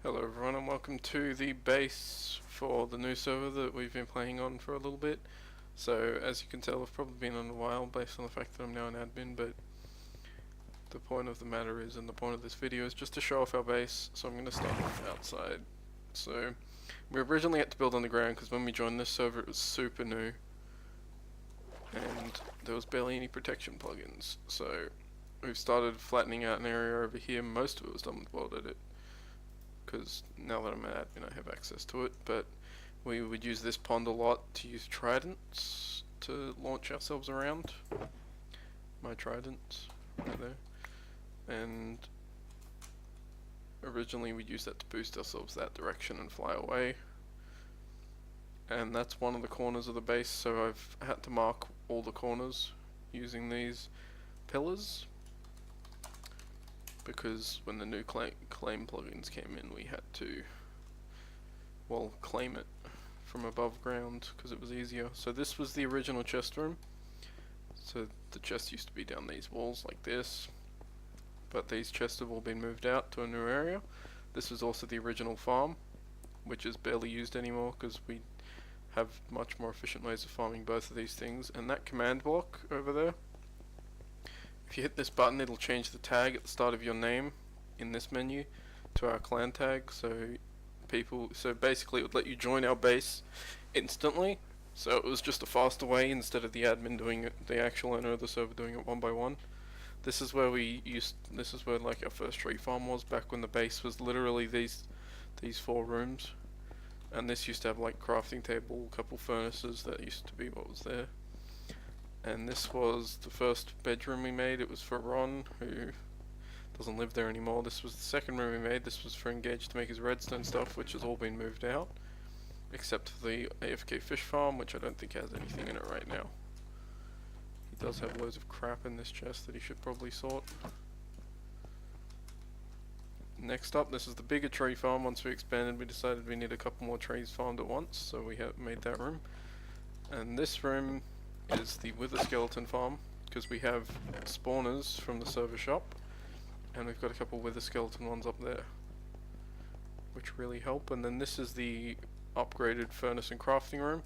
Hello everyone and welcome to the base for the new server that we've been playing on for a little bit. So as you can tell, I've probably been on a while based on the fact that I'm now an admin, but the point of the matter is, and the point of this video is just to show off our base. So I'm going to start off outside. So we originally had to build on the ground because when we joined this server it was super new and there was barely any protection plugins. So we've started flattening out an area over here. Most of it was done with World Edit, because now that I'm an admin I have access to it, but we would use this pond a lot to use tridents to launch ourselves around. My tridents right there. And originally we'd use that to boost ourselves that direction and fly away. And that's one of the corners of the base, so I've had to mark all the corners using these pillars, because when the new claim plugins came in we had to, well, claim it from above ground because it was easier. So this was the original chest room. So the chest used to be down these walls like this, but these chests have all been moved out to a new area. This was also the original farm, which is barely used anymore because we have much more efficient ways of farming both of these things. And that command block over there, if you hit this button it'll change the tag at the start of your name in this menu to our clan tag, so basically it would let you join our base instantly. So it was just a faster way instead of the admin doing it, the actual owner of the server doing it one by one. This is where like our first tree farm was, back when the base was literally these 4 rooms. And this used to have like crafting table, a couple furnaces, that used to be what was there. And this was the first bedroom we made. It was for Ron, who doesn't live there anymore. This was the second room we made. This was for Engage to make his redstone stuff, which has all been moved out, except for the AFK fish farm, which I don't think has anything in it right now. He does have loads of crap in this chest that he should probably sort. Next up, this is the bigger tree farm. Once we expanded, we decided we need a couple more trees farmed at once, so we have made that room. And this room is the wither skeleton farm, because we have spawners from the server shop, and we've got a couple wither skeleton ones up there, which really help. And then this is the upgraded furnace and crafting room.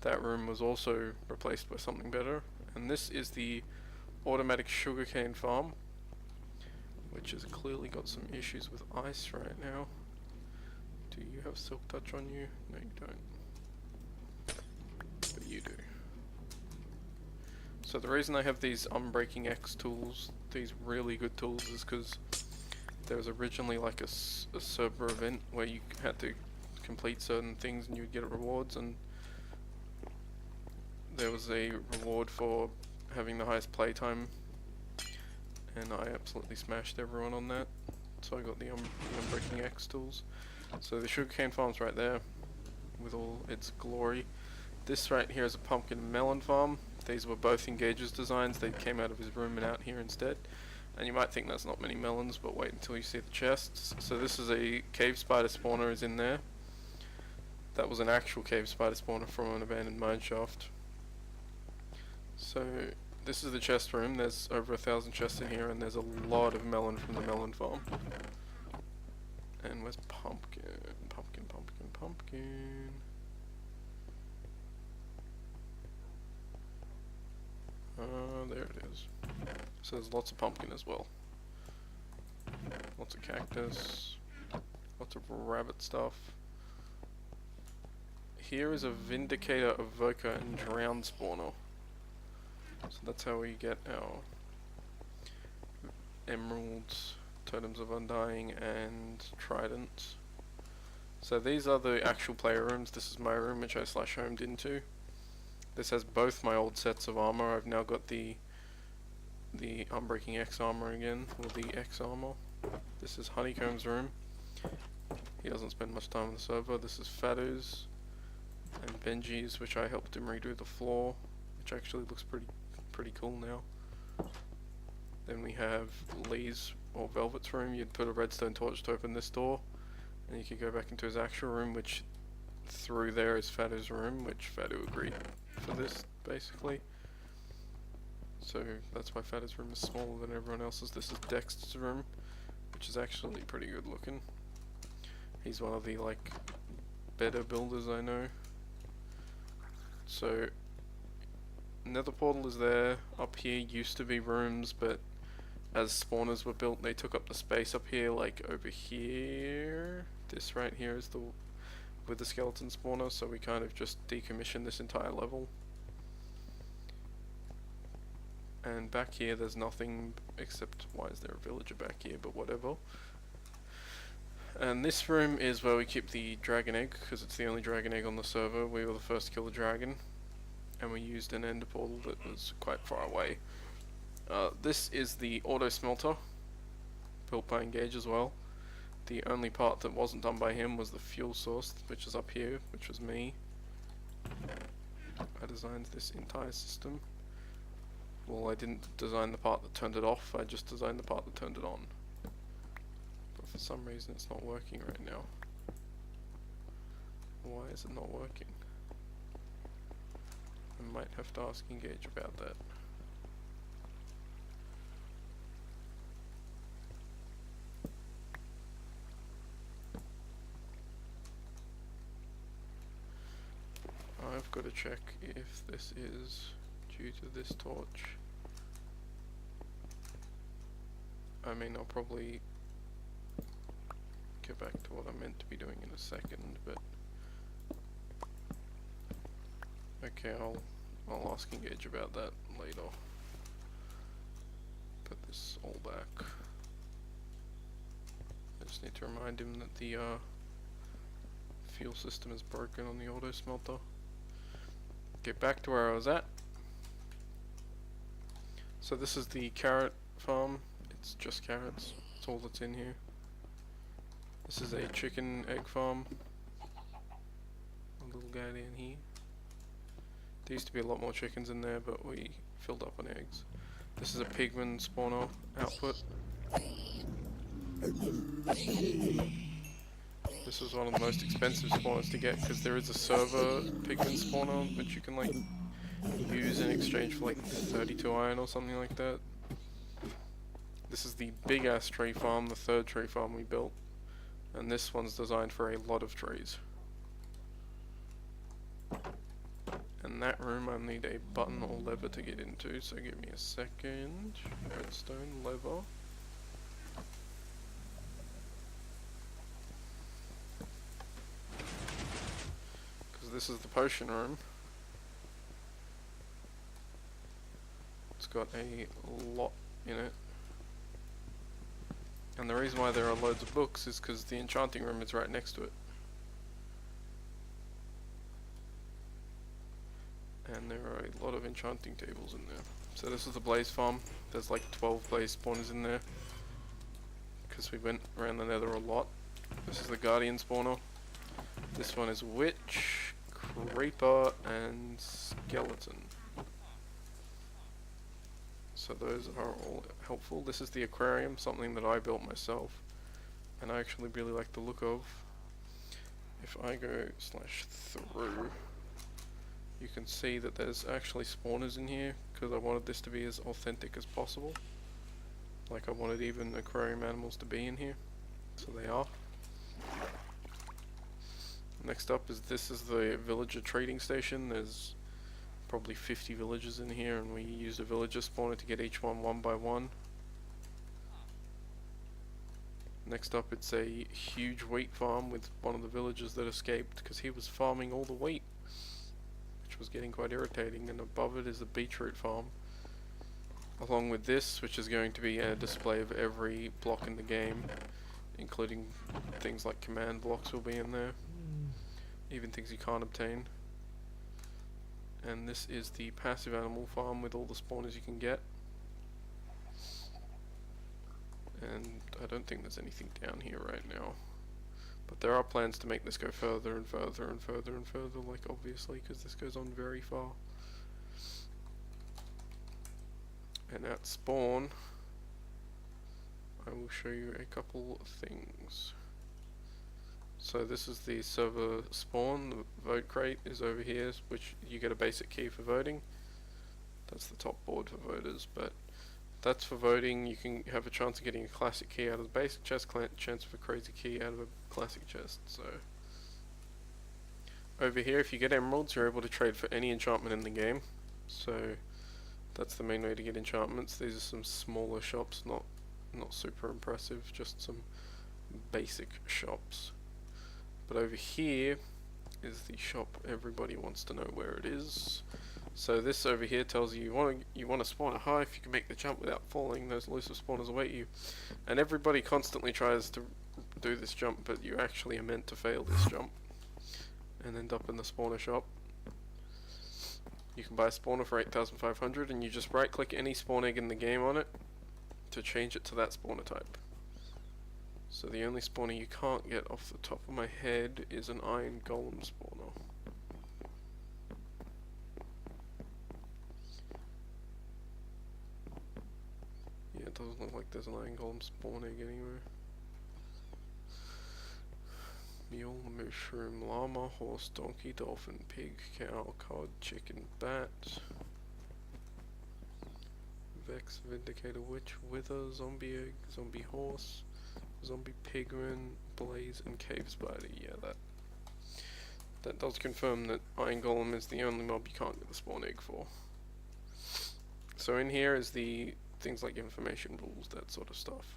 That room was also replaced by something better. And this is the automatic sugarcane farm, which has clearly got some issues with ice right now. Do you have silk touch on you? No, you don't. But you do. So the reason I have these Unbreaking X tools, these really good tools, is because there was originally like a server event where you had to complete certain things and you would get rewards, and there was a reward for having the highest playtime, and I absolutely smashed everyone on that, so I got the Unbreaking X tools. So the sugarcane farm's right there with all its glory. This right here is a pumpkin and melon farm. These were both Engage's designs. They came out of his room and out here instead. And you might think that's not many melons, but wait until you see the chests. So this is a cave spider spawner is in there. That was an actual cave spider spawner from an abandoned mine shaft. So this is the chest room. There's over 1,000 chests in here, and there's a lot of melon from the melon farm. And where's pumpkin? Pumpkin, pumpkin, pumpkin. There it is. So there's lots of pumpkin as well. Lots of cactus. Lots of rabbit stuff. Here is a Vindicator, Evoker, and Drown spawner. So that's how we get our emeralds, totems of undying, and tridents. So these are the actual player rooms. This is my room, which I /homed into. This has both my old sets of armor. I've now got the Unbreaking X armor again, or the X armor. This is Honeycomb's room. He doesn't spend much time on the server. This is Fadu's and Benji's, which I helped him redo the floor, which actually looks pretty cool now. Then we have Lee's or Velvet's room. You'd put a redstone torch to open this door, and you could go back into his actual room, which through there is Fadu's room, which Fadu agreed for this, basically. So that's why Fadu's room is smaller than everyone else's. This is Dexter's room, which is actually pretty good looking. He's one of the like better builders I know. So nether portal is there. Up here used to be rooms, but as spawners were built, they took up the space up here. Like over here, this right here is the with the skeleton spawner, so we kind of just decommissioned this entire level. And back here there's nothing except, why is there a villager back here, but whatever. And this room is where we keep the dragon egg, because it's the only dragon egg on the server. We were the first to kill the dragon, and we used an ender portal that was quite far away. This is the auto smelter, built by Engage as well. The only part that wasn't done by him was the fuel source, which is up here, which was me. I designed this entire system. Well, I didn't design the part that turned it off, I just designed the part that turned it on. But for some reason it's not working right now. Why is it not working? I might have to ask Engage about that. I've got to check if this is due to this torch. I mean, I'll probably get back to what I'm meant to be doing in a second, but okay, I'll ask Engage about that later. Put this all back. I just need to remind him that the fuel system is broken on the auto smelter. Get back to where I was at. So this is the carrot farm. It's just carrots. That's all that's in here. This is a chicken egg farm. A little guy down here. There used to be a lot more chickens in there, but we filled up on eggs. This is a pigman spawner output. This is one of the most expensive spawners to get, because there is a server pigman spawner which you can like use in exchange for like 32 iron or something like that. This is the big ass tree farm, the third tree farm we built, and this one's designed for a lot of trees. And that room I need a button or lever to get into, so give me a second. Redstone lever. This is the potion room. It's got a lot in it. And the reason why there are loads of books is because the enchanting room is right next to it. And there are a lot of enchanting tables in there. So this is the blaze farm. There's like 12 blaze spawners in there, because we went around the nether a lot. This is the guardian spawner. This one is witch, creeper, and skeleton. So those are all helpful. This is the aquarium, something that I built myself, and I actually really like the look of. If I go /through, you can see that there's actually spawners in here, because I wanted this to be as authentic as possible. Like I wanted even aquarium animals to be in here, so they are. Next up is this is the villager trading station. There's probably 50 villagers in here, and we used a villager spawner to get each one by one. Next up, it's a huge wheat farm with one of the villagers that escaped because he was farming all the wheat, which was getting quite irritating. And above it is a beetroot farm, along with this, which is going to be a display of every block in the game, including things like command blocks will be in there, even things you can't obtain. And this is the passive animal farm with all the spawners you can get. And I don't think there's anything down here right now, but there are plans to make this go further and further and further and further, like obviously, because this goes on very far. And at spawn, I will show you a couple of things. So this is the server spawn. The vote crate is over here, which you get a basic key for voting. That's the top board for voters, but That's for voting. You can have a chance of getting a classic key out of the basic chest, chance of a crazy key out of a classic chest. So over here, if you get emeralds, you're able to trade for any enchantment in the game. So that's the main way to get enchantments. These are some smaller shops, not super impressive, just some basic shops. But over here is the shop everybody wants to know where it is. So this over here tells you you want to spawn a hive. You can make the jump without falling. Those elusive spawners await you, and everybody constantly tries to do this jump, but you actually are meant to fail this jump and end up in the spawner shop. You can buy a spawner for 8,500, and you just right click any spawn egg in the game on it to change it to that spawner type. So the only spawner you can't get off the top of my head is an iron golem spawner. Yeah, it doesn't look like there's an iron golem spawn egg anywhere. Mule, mushroom, llama, horse, donkey, dolphin, pig, cow, cod, chicken, bat, vex, vindicator, witch, wither, zombie egg, zombie horse, zombie pigman, blaze, and cave spider. Yeah, that does confirm that iron golem is the only mob you can't get the spawn egg for. So in here is the things like information rules, that sort of stuff.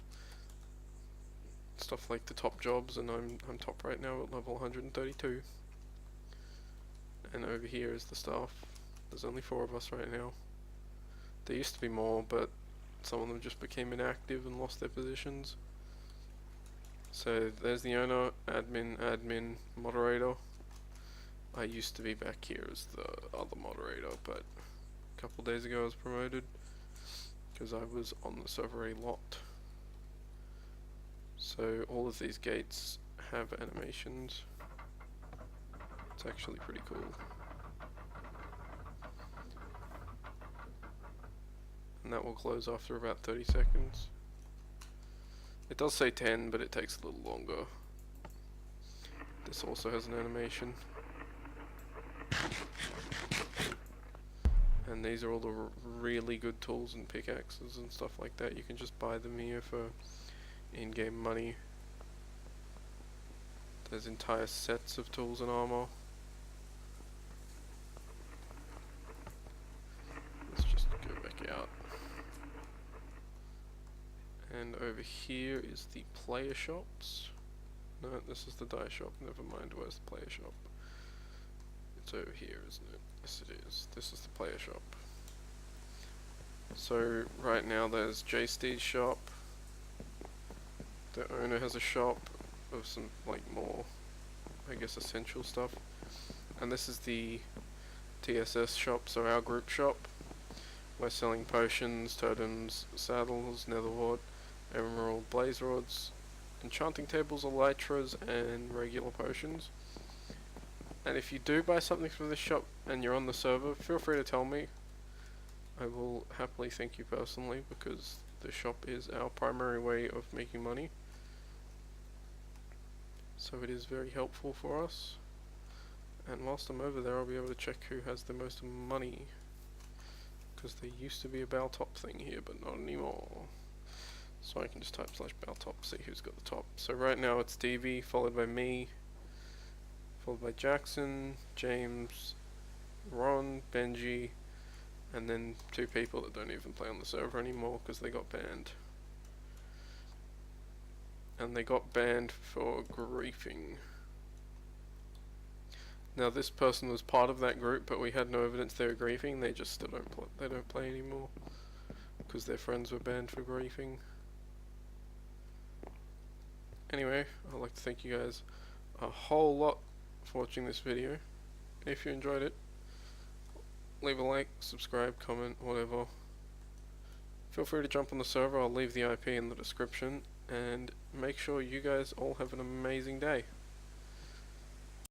Stuff like the top jobs, and I'm top right now at level 132. And over here is the staff. There's only 4 of us right now. There used to be more, but some of them just became inactive and lost their positions. So there's the owner, admin, moderator. I used to be back here as the other moderator, but a couple days ago I was promoted because I was on the server a lot. So all of these gates have animations. It's actually pretty cool. And that will close after about 30 seconds. It does say 10, but it takes a little longer. This also has an animation. And these are all the really good tools and pickaxes and stuff like that. You can just buy them here for in-game money. There's entire sets of tools and armor. Let's just go back out. And over here is the player shops. No, this is the die shop. Never mind, where's the player shop? It's over here, isn't it? Yes it is. This is the player shop. So right now there's JSteed's shop. The owner has a shop of some like more, I guess, essential stuff. And this is the TSS shop, so our group shop. We're selling potions, totems, saddles, netherwort, emerald, blaze rods, enchanting tables, elytras, and regular potions. And if you do buy something from this shop and you're on the server, feel free to tell me. I will happily thank you personally, because the shop is our primary way of making money. So it is very helpful for us. And whilst I'm over there, I'll be able to check who has the most money, because there used to be a bow top thing here, but not anymore. So I can just type /bow top, see who's got the top. So right now it's Stevie, followed by me, followed by Jackson, James, Ron, Benji, and then 2 people that don't even play on the server anymore because they got banned. And they got banned for griefing. Now this person was part of that group, but we had no evidence they were griefing. They just still don't play anymore because their friends were banned for griefing. Anyway, I'd like to thank you guys a whole lot for watching this video. If you enjoyed it, leave a like, subscribe, comment, whatever. Feel free to jump on the server. I'll leave the IP in the description, and make sure you guys all have an amazing day.